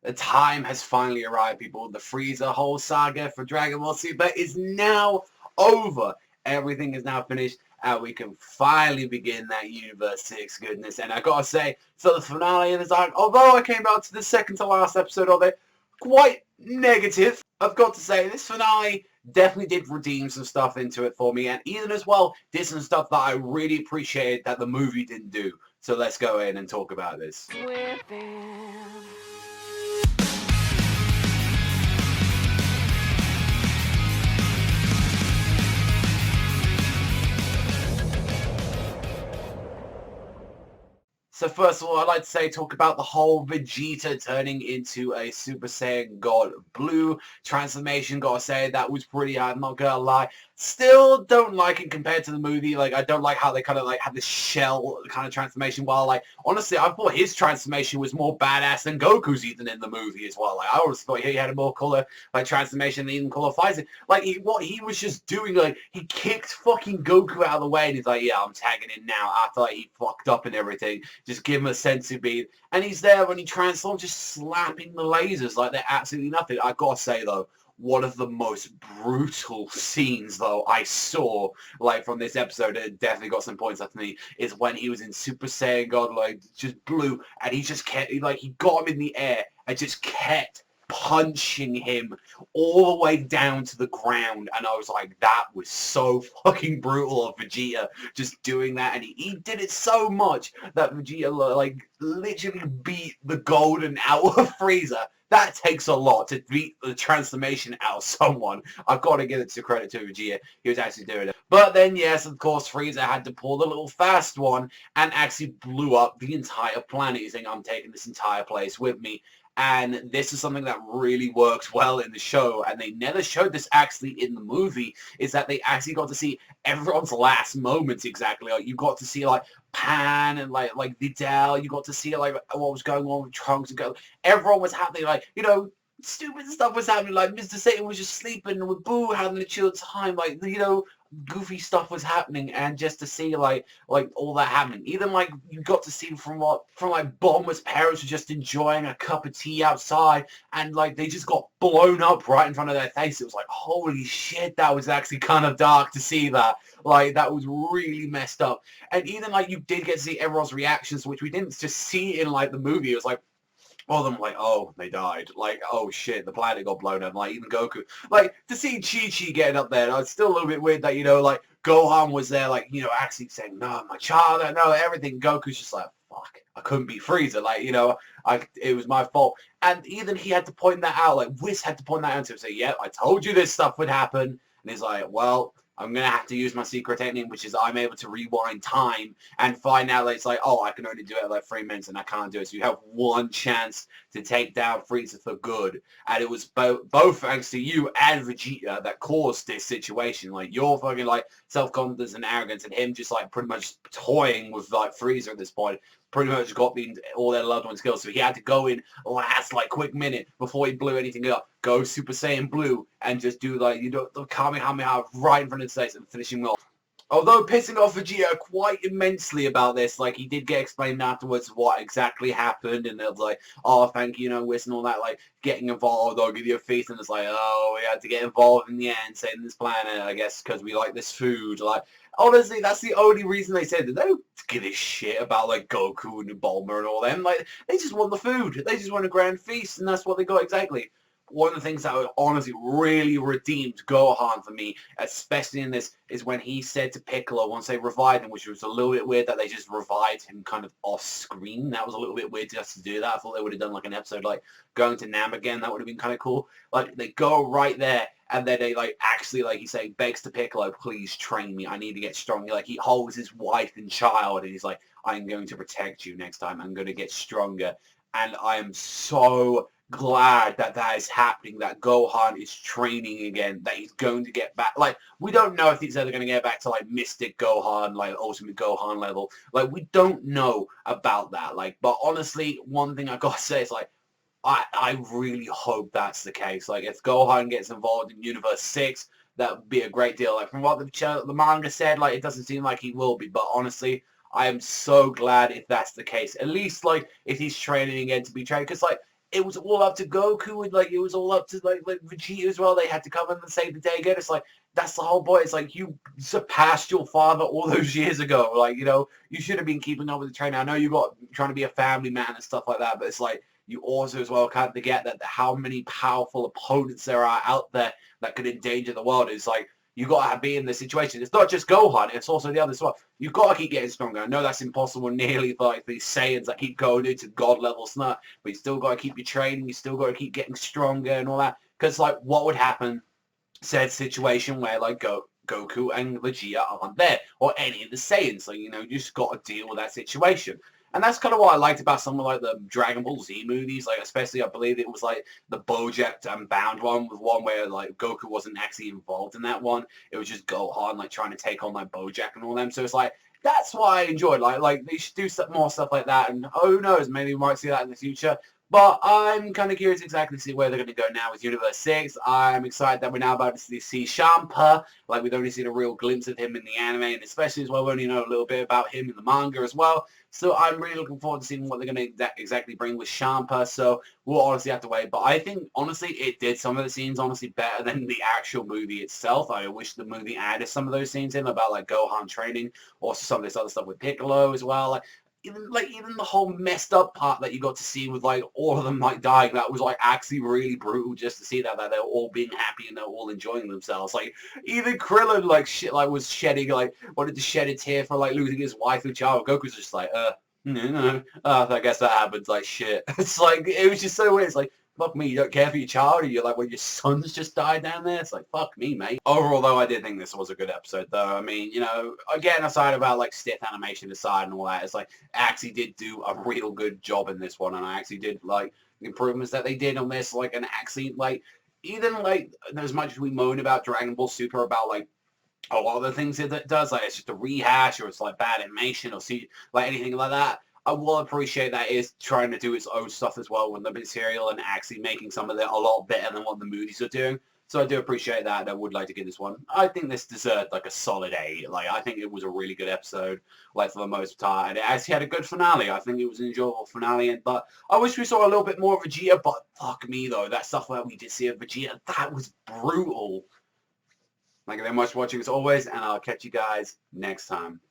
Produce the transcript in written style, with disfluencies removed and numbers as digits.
The time has finally arrived, people. The Frieza whole saga for Dragon Ball Super is now over. Everything is now finished, and we can finally begin that Universe 6 goodness. And I gotta say, for the finale of this arc, although I came out to the second to last episode of it, quite negative, I've got to say, this finale definitely did redeem some stuff into it for me, and Ethan as well did some stuff that I really appreciated that the movie didn't do. So let's go in and talk about this. So first of all, I'd like to talk about the whole Vegeta turning into a Super Saiyan God Blue transformation. Gotta say, that was pretty hard, I'm not gonna lie. Still don't like it compared to the movie. Like, I don't like how they kind of like had this shell kind of transformation, while like, honestly, I thought his transformation was more badass than Goku's even in the movie as well. Like, I always thought he had a more cooler like transformation than even Cooler Fights. Like, what he was just doing, like, he kicked fucking Goku out of the way, and he's like, yeah, I'm tagging in now, after like he fucked up and everything. Just give him a senzu bean, and he's there when he transforms, just slapping the lasers like they're absolutely nothing. I gotta say though, one of the most brutal scenes though I saw like from this episode, it definitely got some points up to me, is when he was in Super Saiyan God, like just blue, and he just kept, like, he got him in the air and just kept punching him all the way down to the ground, and I was like, that was so fucking brutal of Vegeta just doing that, and he did it so much that Vegeta like literally beat the golden out of Frieza. That takes a lot to beat the transformation out of someone. I've got to give it to credit to Vegeta. He was actually doing it. But then, yes, of course, Frieza had to pull the little fast one and actually blew up the entire planet. He's saying, I'm taking this entire place with me. And this is something that really works well in the show, and they never showed this actually in the movie, is that they actually got to see everyone's last moments exactly. Like, you got to see, like, Pan and, like Videl, you got to see, like, what was going on with Trunks and Go. Everyone was happening, like, you know, stupid stuff was happening, like, Mr. Satan was just sleeping with Boo having a chill time, like, you know, goofy stuff was happening, and just to see like all that happening, even like you got to see from like Bulma's parents were just enjoying a cup of tea outside, and like they just got blown up right in front of their face. It was like, holy shit, that was actually kind of dark to see that. Like, that was really messed up. And even like you did get to see everyone's reactions, which we didn't just see in like the movie. It was like, all of them like, oh, they died. Like, oh shit, the planet got blown up. Like, even Goku. Like, to see Chi-Chi getting up there, it's still a little bit weird that, you know, like, Gohan was there, like, you know, actually saying, no, my child, no, everything. Goku's just like, fuck, I couldn't be Frieza. Like, you know, it was my fault. And even he had to point that out. Like, Whis had to point that out to him, say, yeah, I told you this stuff would happen. And he's like, well, I'm going to have to use my secret technique, which is I'm able to rewind time and find out that it's like, oh, I can only do it like 3 minutes and I can't do it. So you have one chance to take down Frieza for good. And it was both thanks to you and Vegeta that caused this situation. Like, your fucking like self-confidence and arrogance, and him just like pretty much toying with like Frieza at this point, pretty much got all their loved ones killed. So he had to go in last like quick minute before he blew anything up, go Super Saiyan Blue, and just do like, you know, the Kamehameha right in front of his face and finish him off. Although pissing off Vegeta quite immensely about this, like, he did get explained afterwards what exactly happened, and it was like, oh, thank you, you know, Whis and all that, like, getting involved, I'll give you a feast, and it's like, oh, we had to get involved in the end, saving this planet, I guess, because we like this food. Like, honestly, that's the only reason they said that. They don't give a shit about, like, Goku and Bulma and all them. Like, they just want the food. They just want a grand feast, and that's what they got exactly. One of the things that honestly really redeemed Gohan for me, especially in this, is when he said to Piccolo once they revived him, which was a little bit weird that they just revived him kind of off screen. That was a little bit weird just to do that. I thought they would have done like an episode like going to Nam again. That would have been kind of cool. Like, they go right there, and then they like actually, like, he's saying, begs to Piccolo, please train me. I need to get stronger. Like, he holds his wife and child, and he's like, I'm going to protect you next time. I'm going to get stronger. And I am so glad that that is happening, that Gohan is training again, that he's going to get back. Like, we don't know if he's ever going to get back to, like, Mystic Gohan, like, Ultimate Gohan level. Like, we don't know about that. Like, but honestly, one thing I gotta say is, like, I really hope that's the case. Like, if Gohan gets involved in Universe 6, that would be a great deal. Like, from what the manga said, like, it doesn't seem like he will be, but honestly, I am so glad if that's the case. At least, like, if he's training again to be trained, because, like, it was all up to Goku, and like it was all up to like Vegeta as well. They had to come in and save the day again. It's like that's the whole point. It's like you surpassed your father all those years ago. Like, you know, you should have been keeping up with the training. I know you got trying to be a family man and stuff like that, but it's like you also as well can't forget that how many powerful opponents there are out there that could endanger the world. It's like you got to be in this situation. It's not just Gohan, it's also the others as well. You got to keep getting stronger. I know that's impossible nearly for like these Saiyans that keep going into God levels now, but you still got to keep your training. You still got to keep getting stronger and all that. Because like what would happen said situation where like Goku and Vegeta aren't there, or any of the Saiyans. So, you know, you just got to deal with that situation. And that's kind of what I liked about some of like the Dragon Ball Z movies, like especially I believe it was like the Bojack and Bound one, was one where like Goku wasn't actually involved in that one. It was just Gohan like trying to take on like Bojack and all them. So it's like that's why I enjoyed like they should do some more stuff like that. And who knows, maybe we might see that in the future. But I'm kind of curious exactly to see where they're going to go now with Universe 6. I'm excited that we're now about to see Champa. Like, we've only seen a real glimpse of him in the anime, and especially as well, we only know a little bit about him in the manga as well. So I'm really looking forward to seeing what they're going to exactly bring with Champa. So we'll honestly have to wait. But I think, honestly, it did some of the scenes, honestly, better than the actual movie itself. I wish the movie added some of those scenes in about, like, Gohan training, or some of this other stuff with Piccolo as well. Like, even the whole messed up part that you got to see with like all of them like dying, that was like actually really brutal just to see that they're all being happy and they're all enjoying themselves. Like even Krillin like shit like was shedding like wanted to shed a tear for like losing his wife and child. Goku's just like no, I guess that happens. Like shit. It's like it was just so weird. It's like fuck me, you don't care for your child, or you're like, well, your son's just died down there? It's like, fuck me, mate. Overall, though, I did think this was a good episode, though. I mean, you know, again, aside about, like, stiff animation aside and all that, it's like, actually did do a real good job in this one, and I actually did, like, the improvements that they did on this, like, and actually, like, even, like, as much as we moan about Dragon Ball Super, about, like, a lot of the things it does, like, it's just a rehash, or it's, like, bad animation, or see, like, anything like that, I will appreciate that it's trying to do its own stuff as well with the material and actually making some of it a lot better than what the movies are doing. So I do appreciate that, and I would like to give this one. I think this deserved like a solid 8. Like I think it was a really good episode, like for the most part, and it actually had a good finale. I think it was an enjoyable finale, but I wish we saw a little bit more of Vegeta. But fuck me though, that stuff where we did see of Vegeta, that was brutal. Thank you very much for watching as always, and I'll catch you guys next time.